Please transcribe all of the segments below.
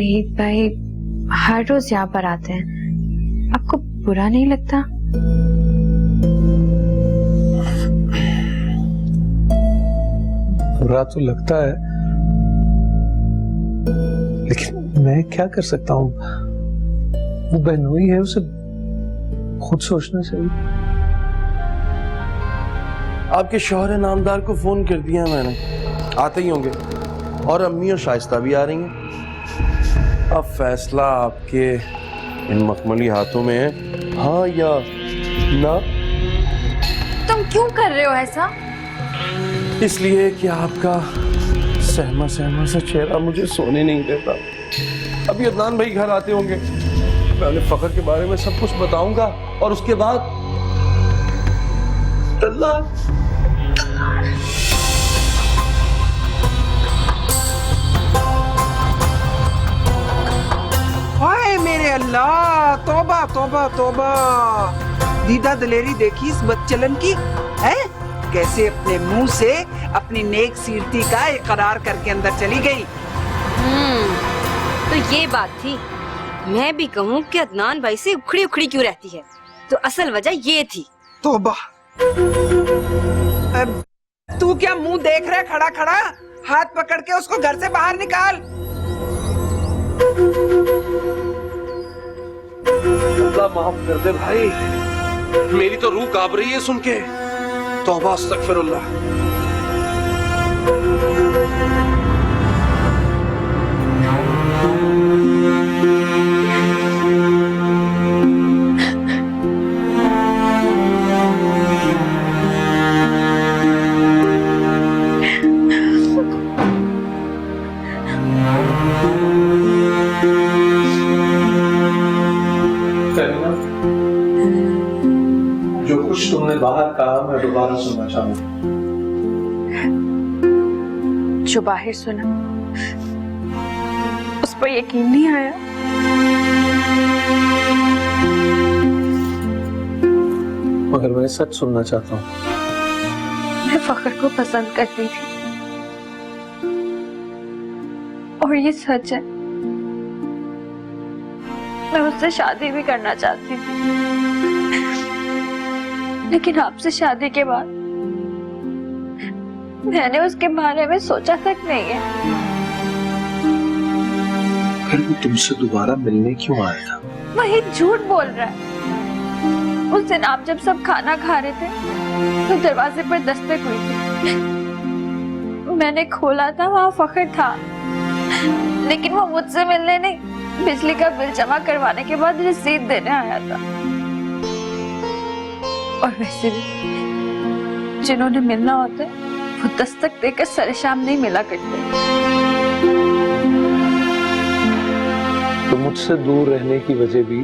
वहीद भाई हर रोज यहाँ पर आते हैं, आपको बुरा नहीं लगता? बुरा तो लगता है, लेकिन मैं क्या कर सकता हूँ? वो बहनोई है, उसे खुद सोचना चाहिए। आपके शौहर नामदार को फोन कर दिया मैंने, आते ही होंगे, और अम्मी और शाइस्ता भी आ रही हैं। अब फैसला आपके इन मखमली हाथों में है, हाँ या ना। तुम क्यों कर रहे हो ऐसा? इसलिए कि आपका सहमा सहमा सा चेहरा मुझे सोने नहीं देता। अभी अदनान भाई घर आते होंगे, मैं उन्हें फखर के बारे में सब कुछ बताऊंगा, और उसके बाद अल्लाह। हाय मेरे अल्लाह, तौबा तौबा तौबा। दीदा दलेरी देखी इस बदचलन की है, कैसे अपने मुंह से अपनी नेक सीरती का इकरार करके अंदर चली गई। तो ये बात थी। मैं भी कहूँ कि अदनान भाई से उखड़ी उखड़ी क्यों रहती है, तो असल वजह ये थी। तौबा। तू क्या मुंह देख रहा है खड़ा खड़ा? हाथ पकड़ के उसको घर से बाहर निकाल। अल्लाह माफ कर दे भाई, मेरी तो रूह कांप रही है सुन के। तौबा अस्तगफिरुल्लाह। जो कुछ तुमने बाहर कहा मैं दोबारा सुनना चाहूंगा। जो बाहर सुना उस पर यकीन नहीं आया। मगर मैं सच सुनना चाहता हूँ। मैं फखर को पसंद करती थी और ये सच है, मैं उससे शादी भी करना चाहती थी, लेकिन आपसे शादी के बाद मैंने उसके बारे में सोचा तक नहीं है। फिर वो तुमसे दोबारा मिलने क्यों आया था? वही झूठ बोल रहा है। उस दिन आप जब सब खाना खा रहे थे तो दरवाजे पर दस्तक हुई थी, मैंने खोला था, वहाँ फखर था, लेकिन वो मुझसे मिलने नहीं, बिजली का बिल जमा करवाने के बाद रसीद देने आया था। और वैसे भी जिन्होंने मिलना होता है वो दस्तक देकर सरेशाम नहीं मिला करते। तो मुझसे दूर रहने की वजह भी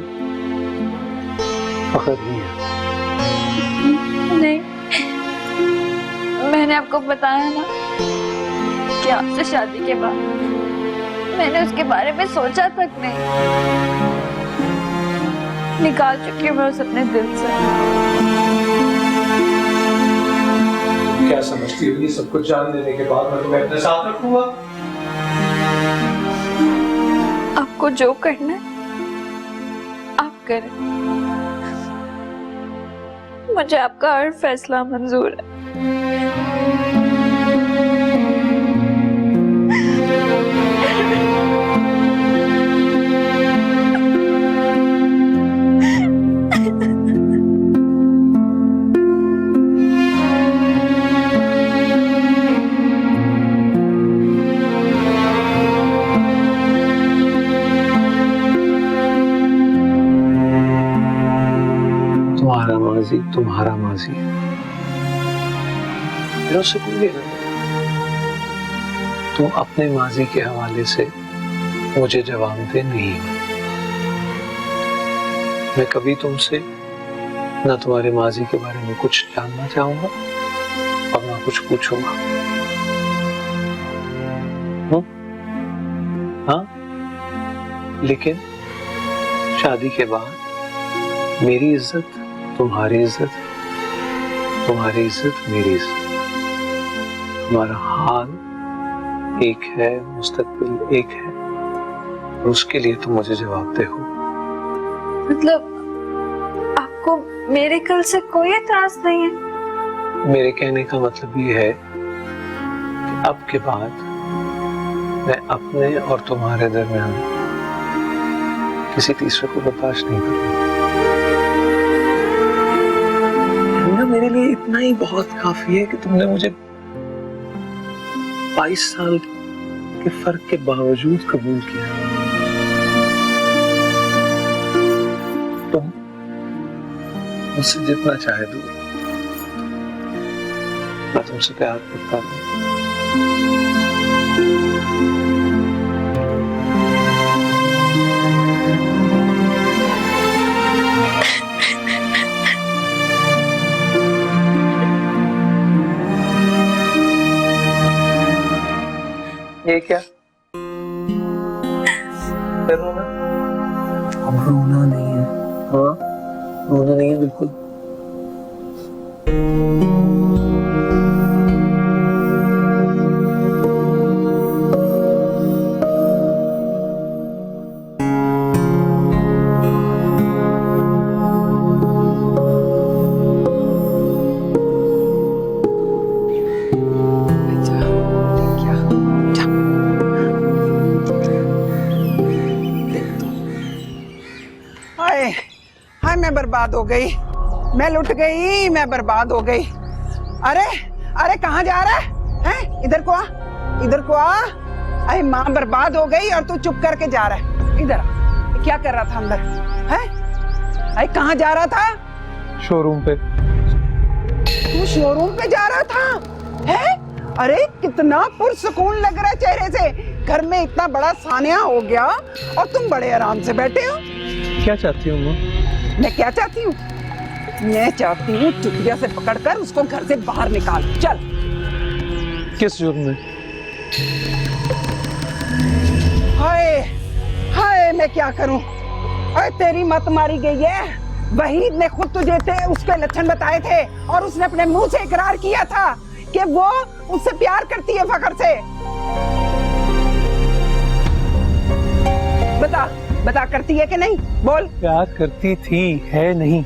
फखर नहीं है? नहीं, मैंने आपको बताया ना कि आपसे शादी के बाद मैंने उसके बारे में सोचा तक नहीं, निकाल चुकी हूँ मैं उसे अपने दिल से। क्या समझती हो? ये सब कुछ जान लेने के बाद मैं तुम्हें अपने साथ रखूंगा? आपको जो करना है आप करें, मुझे आपका हर फैसला मंजूर है। तुम्हारा माजी मेरा उससे कोई लेना नहीं। तुम अपने माजी के हवाले से मुझे जवाबदेह नहीं हो। मैं कभी तुमसे न तुम्हारे माजी के बारे में कुछ जानना चाहूंगा और ना कुछ पूछूंगा। हाँ, लेकिन शादी के बाद मेरी इज्जत तुम्हारी इज्जत, तुम्हारी इज्जत मेरी इज्जत, हमारा हाल एक है, मुस्तकबिल एक है, और उसके लिए तुम मुझे जवाबदेह हो। मतलब आपको मेरे कल से कोई एतराज नहीं है? मेरे कहने का मतलब ये है कि अब के बाद मैं अपने और तुम्हारे दरमियान किसी तीसरे को बर्दाश्त नहीं करूंगा। मेरे लिए इतना ही बहुत काफी है कि तुमने मुझे 22 साल के फर्क के बावजूद कबूल किया। तुम मुझसे जितना चाहे दूर, मैं तुमसे प्यार करता हूँ। ये क्या? रोना? अब रोना नहीं है। हाँ, रोना नहीं है बिल्कुल। हाय मैं बर्बाद हो गई, मैं लुट गई, मैं बर्बाद हो गई। अरे अरे कहाँ जा रहा है? इधर को आ, इधर को आ। अरे माँ बर्बाद हो गई और तू चुप करके जा रहा है। इधर आ, क्या कर रहा था अंदर? हैं? अरे कहाँ जा रहा था? शोरूम पे। तू शोरूम पे जा रहा था? है? अरे कितना पुरसुकून लग रहा है चेहरे से। घर में इतना बड़ा सानिया हो गया और तुम बड़े आराम से बैठे हो। क्या चाहती हूँ? मैं क्या चाहती हूँ? मैं चाहती हूँ चुटिया से पकड़कर उसको घर से बाहर निकाल। चल। किस जुर्म में? हाय हाय मैं क्या करूँ? अरे तेरी मत मारी गई है। वहीद ने खुद तुझे थे उसके लक्षण बताए थे और उसने अपने मुंह से इकरार किया था कि वो उससे प्यार करती है फखर से। बता बता, करती है कि नहीं? बोल। प्यार करती थी, है नहीं।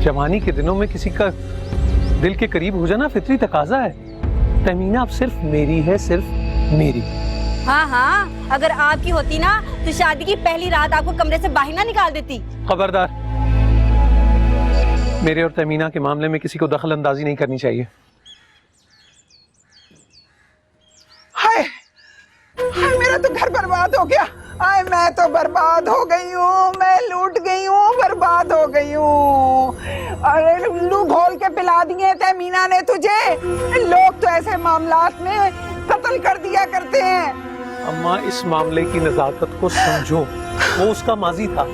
जवानी के दिनों में किसी का दिल के करीब हो जाना फितरी तकाजा है। तमीना अब सिर्फ मेरी है, सिर्फ मेरी। हाँ हाँ, अगर आपकी होती ना तो शादी की पहली रात आपको कमरे से बाहर ना निकाल देती। खबरदार, मेरे और तमीना के मामले में किसी को दखल अंदाजी नहीं करनी चाहिए। हाय हाय मेरा तो घर बर्बाद हो गया। आए मैं तो बर्बाद हो गई हूँ, मैं लूट गई हूँ, बर्बाद हो गई हूँ। अरे लू घोल के पिला दिए थे मीना ने तुझे। लोग तो ऐसे मामलात में कत्ल कर दिया करते हैं। अम्मा, इस मामले की नजाकत को समझो। वो उसका माजी था,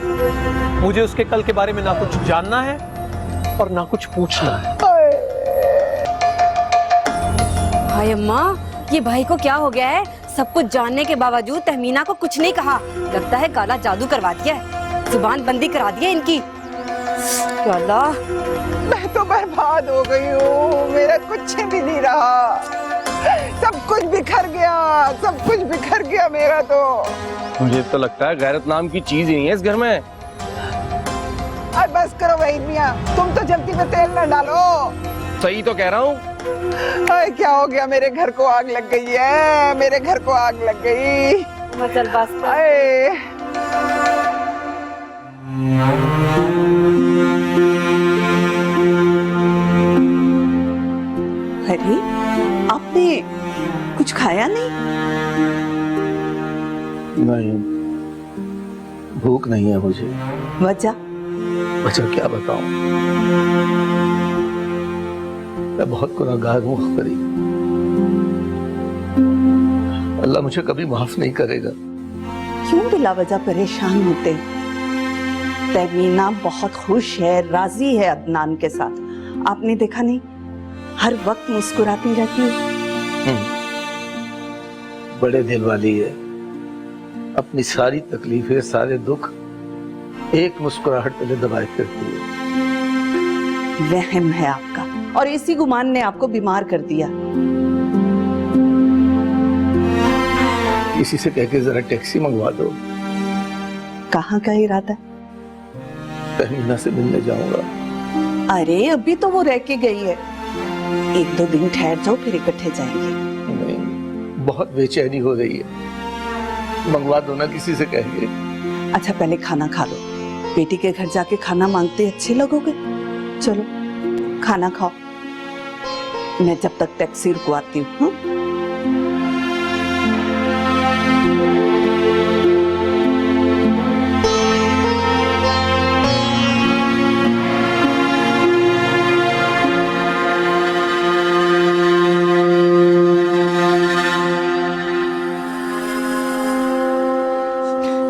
मुझे उसके कल के बारे में ना कुछ जानना है और ना कुछ पूछना है। हाय अम्मा, ये भाई को क्या हो गया है? सब कुछ जानने के बावजूद तहमीना को कुछ नहीं कहा। लगता है काला जादू करवा दिया है, जुबान बंदी करा दी है इनकी। या अल्लाह, मैं तो बर्बाद हो गई हूँ, मेरा कुछ भी नहीं रहा। सब कुछ बिखर गया, सब कुछ बिखर गया मेरा तो। मुझे तो लगता है गैरत नाम की चीज ही नहीं है इस घर में। अब बस करो वहीद मियां, तुम तो जल्दी में तेल न डालो। सही तो कह रहा हूँ। क्या हो गया? मेरे घर को आग लग गई है, मेरे घर को आग लग गई। चल बस। अरे आपने कुछ खाया नहीं? नहीं, भूख नहीं है मुझे। वजह? वजह क्या बताऊं? मैं बहुत गुनाहगार हूँ करीब। अल्लाह मुझे कभी माफ नहीं करेगा। क्यों बिला वजह परेशान होते? तहमीना बहुत खुश है, राजी है अदनान के साथ। आपने देखा नहीं, हर वक्त मुस्कुराती रहती है। बड़े दिल वाली है, अपनी सारी तकलीफें, सारे दुख एक मुस्कुराहट पहले दबाए करती है। वहम है आपका। और इसी गुमान ने आपको बीमार कर दिया। किसी से कह के जरा टैक्सी मंगवा दो। कहाँ का इरादा? तहमीना से मिलने जाऊंगा। अरे अभी तो वो रह के गई है, 1-2 दिन ठहर जाओ, फिर इकट्ठे जाएंगे। नहीं, बहुत बेचैनी हो रही है, मंगवा दो ना किसी से कह के। अच्छा पहले खाना खा लो, बेटी के घर जाके खाना मांगते अच्छे लगोगे। चलो खाना खाओ, मैं जब तक टैक्सी रुकवाती हूँ।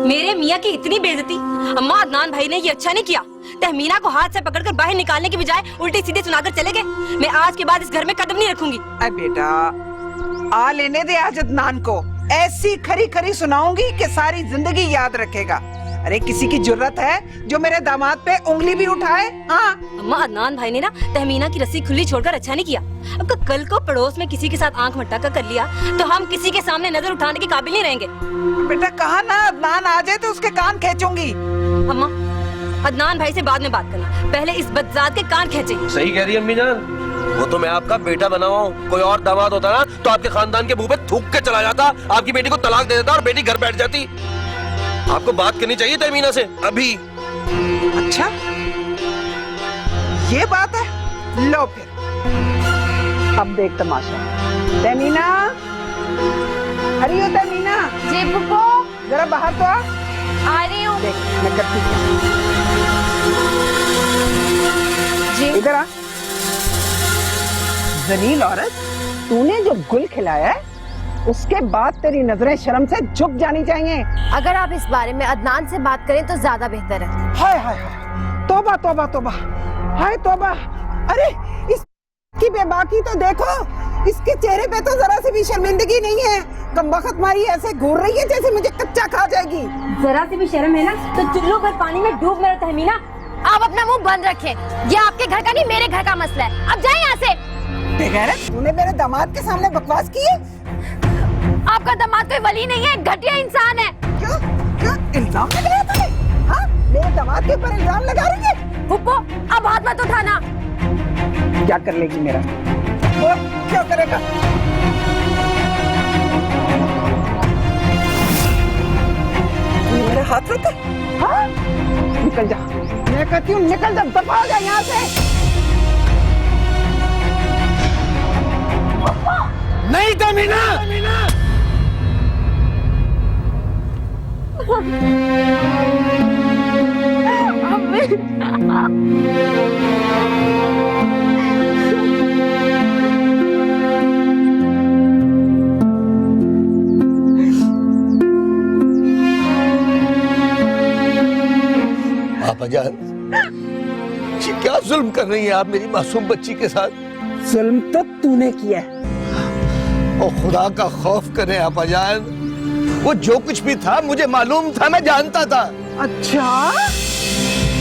मेरे मियाँ की इतनी बेइज्जती। अम्मा, अदनान भाई ने ये अच्छा नहीं किया। तहमीना को हाथ से पकड़कर बाहर निकालने की बजाय उल्टी सीधे सुनाकर चले गए। मैं आज के बाद इस घर में कदम नहीं रखूंगी। अरे बेटा, आ लेने दे आज अदनान को, ऐसी खरी खरी सुनाऊंगी कि सारी जिंदगी याद रखेगा। अरे किसी की जुर्रत है जो मेरे दामाद पे उंगली भी उठाए? हाँ अम्मा, अदनान भाई ने ना तहमीना की रस्सी खुली छोड़कर अच्छा नहीं किया। अब कल को पड़ोस में किसी के साथ आंख मटका कर लिया तो हम किसी के सामने नजर उठाने के काबिल नहीं रहेंगे। बेटा कहा ना, अदनान आ जाए तो उसके कान खींचूंगी। अम्मा, अदनान भाई से बाद में बात करना, पहले इस बदजात के कान खींचे। सही कह रही है अम्मी जान, वो तो मैं आपका बेटा बना हुआ हूँ। कोई और दामाद होता ना तो आपके खानदान के मुंह पे थूक के चला जाता, आपकी बेटी को तलाक दे देता और बेटी घर बैठ जाती। आपको बात करनी चाहिए तहमीना से अभी। अच्छा ये बात है, लो फिर अब देख तमाशा। तहमीना, अरे ओ तहमीना। जी फूफो, जरा बाहर तो आ रही हूँ। देख मैं करती हूँ। जी इधर आ। जलील औरत, तूने जो गुल खिलाया है उसके बाद तेरी नजरें शर्म से झुक जानी चाहिए। अगर आप इस बारे में अदनान से बात करें तो ज्यादा बेहतर है। हाय हाय हाय, तौबा तौबा तौबा, हाय तौबा। अरे इसकी बेबाकी तो देखो, इसके चेहरे पे तो जरा सी भी शर्मिंदगी नहीं है। कमबख्त मारी ऐसे घूर रही है जैसे मुझे कच्चा खा जाएगी। जरा सी भी शर्म है ना तो चुल्लू भर पानी में डूब मेरा तहमीना। आप अपना मुंह बंद रखें, ये आपके घर का नहीं मेरे घर का मसला है। अब जाए यहाँ से। बेगैरत, तूने मेरे दामाद के सामने बकवास की है। आपका दामाद कोई वली नहीं है, घटिया इंसान है। क्यों क्यों इल्जाम लगाया तूने? हाँ, मेरे दामाद के ऊपर इल्जाम लगा रही है। फुप्पो, अब हाथ मत उठाना। क्या कर लेगी मेरा? वो क्या करेगा? ये मेरे हाथ रोके? हाँ? निकल जा, मैं कहती हूँ निकल जा, दफा हो जा यहाँ से। नहीं तहमीना, पापा जान, ये क्या जुल्म कर रही हैं आप मेरी मासूम बच्ची के साथ? जुल्म तो तूने किया है। और खुदा का खौफ करें आपा जान, वो जो कुछ भी था मुझे मालूम था, मैं जानता था। अच्छा,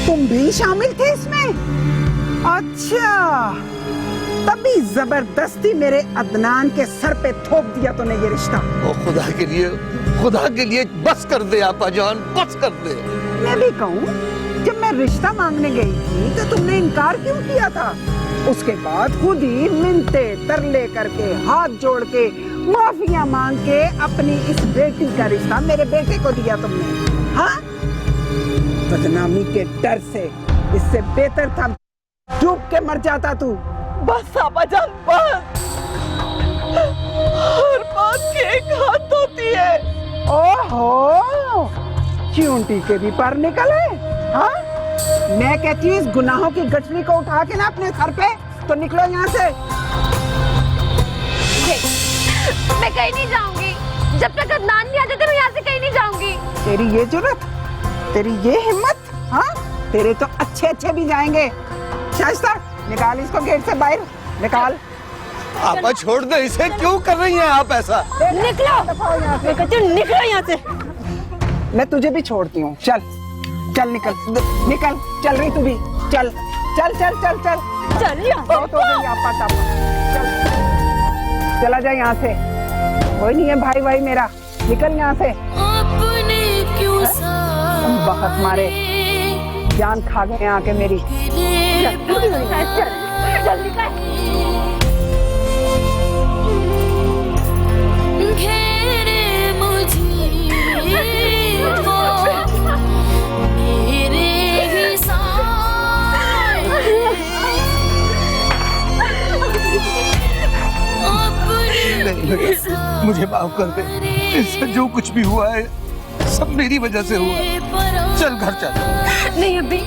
तुम भी शामिल थे इसमें? अच्छा, तभी जबरदस्ती मेरे अदनान के सर पे थोप दिया तूने ये रिश्ता। ओ खुदा के लिए बस कर दे आपा जान, बस कर दे। मैं भी कहूँ, जब मैं रिश्ता मांगने गई थी तो तुमने इनकार क्यों किया था? उसके बाद खुद ही मिन्नते तरले करके, हाथ जोड़ के, माफिया मांग के अपनी इस बेटी का रिश्ता मेरे बेटे को दिया तुमने। हाँ, बदनामी के डर से इससे बेहतर था डूब के मर जाता तू। बस आपा जान, बस। हर बात की एक हाथ होती है। ओहो, चूंटी के भी पर निकले। हाँ, मैं कहती हूँ इस गुनाहों की गठरी को उठा के ना अपने सर पे तो निकलो यहाँ से। मैं कहीं नहीं जाऊंगी, जब तक अदनान नहीं आ जाते मैं यहाँ से कहीं नहीं जाऊंगी। तेरी ये जुर्रत, तेरी ये हिम्मत, हाँ, तेरे तो अच्छे अच्छे भी जाएंगे। शाइस्ता, निकाल इसको गेट से बाहर, निकाल। आपा छोड़ दे इसे, क्यों कर रही हैं आप ऐसा? निकलो, मैं कहती हूँ निकलो यहाँ से। मैं तुझे भी छोड़ती हूँ, चल चल निकल निकल, चल रही तू भी, चल चल चल चल चल। चल यहाँ बहुत हो गई आपा तापा। चल चला जा यहाँ से, कोई नहीं है भाई भाई मेरा, निकल यहाँ से। बखत मारे जान खा गए आके मेरी। जल्दी कर। मुझे माफ कर दे, इससे जो कुछ भी हुआ है सब मेरी वजह से हुआ है। चल घर चल। नहीं अभी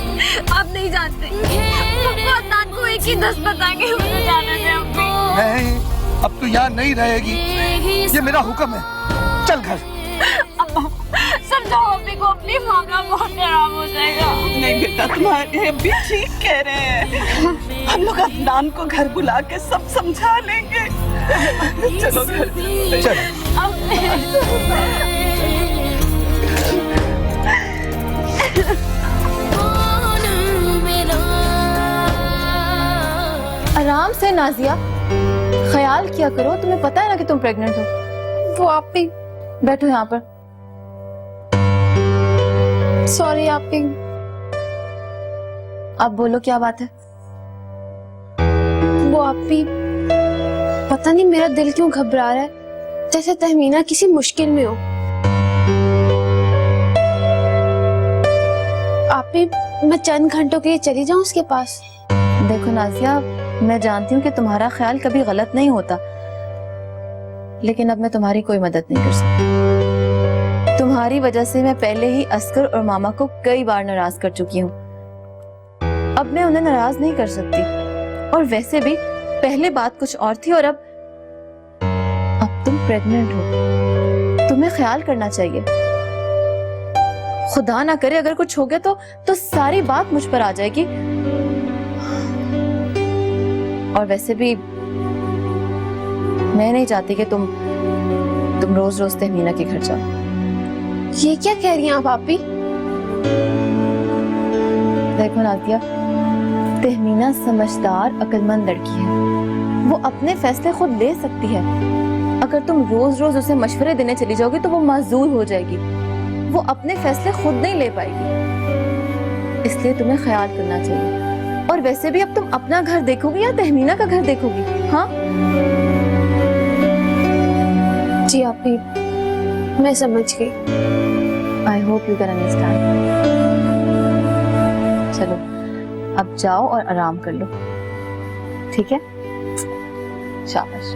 आप नहीं जानते, पप्पा अदनान को एक ही 10 बताएंगे, मुझे जाने दे अभी। नहीं, अब तू यहाँ नहीं रहेगी, ये मेरा हुक्म है। चल घर। अब्बा समझाओ अभी को, अपनी माँ का बहुत आराम हो जाएगा। नहीं बेटा, तुम्हारे अभी ठीक कह रहे हैं। हम लोग अदनान को घर बुला के सब समझा लेंगे। चलो घर चल। आराम से नाजिया, ख्याल किया करो, तुम्हें पता है ना कि तुम प्रेग्नेंट हो। वो आप भी बैठो यहाँ पर। सॉरी आप भी। अब बोलो क्या बात है। वो आप भी, पता नहीं मेरा दिल क्यों घबरा रहा है, जैसे तहमीना किसी मुश्किल में हो। आप भी, मैं चंद घंटों के लिए चली जाऊं उसके पास। देखो नाजिया, मैं जानती हूँ कि तुम्हारा ख्याल कभी गलत नहीं होता, लेकिन अब मैं तुम्हारी कोई मदद नहीं कर सकती। तुम्हारी वजह से मैं पहले ही अस्कर और मामा को कई बार नाराज कर चुकी हूँ। अब मैं उन्हें नाराज नहीं कर सकती। और वैसे भी पहले बात कुछ और थी और अब तुम प्रेग्नेंट हो, तुम्हें ख्याल करना चाहिए। खुदा ना करे अगर कुछ हो गया तो सारी बात मुझ पर आ जाएगी। और वैसे भी मैं नहीं चाहती कि तुम रोज रोज तहमीना के घर जाओ। ये क्या कह रही हैं आप आपी? देखो नादिया, तहमीना समझदार अक्लमंद लड़की है, वो अपने फैसले खुद ले सकती है। अगर तुम रोज रोज उसे मशवरे देने चली जाओगी तो वो माजूर हो जाएगी, वो अपने फैसले खुद नहीं ले पाएगी। इसलिए तुम्हें ख्याल करना चाहिए। और वैसे भी अब तुम अपना घर देखोगी या तहमीना का घर देखोगी? हाँ जी आपी, मैं समझ गई। I hope you can understand. चलो अब जाओ और आराम कर लो, ठीक है? शाबाश।